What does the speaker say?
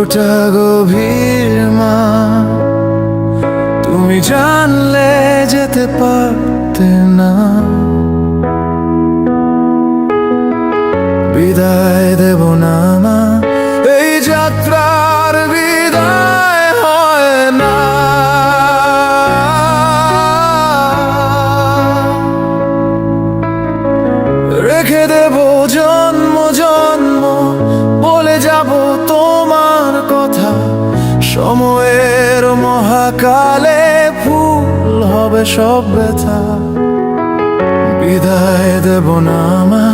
কতটা গভীর মা, তুমি জানলে যেতে পারতে না। বিদায় দেব না মা, এই যাত্রার বিদায় হয় না। রেখে দেব জন্ম জন্ম, বলে যাব তোমার কথা। সময়ের মহাকালে ফুল হবে সব ব্যথা। বিদায় দেব না মা,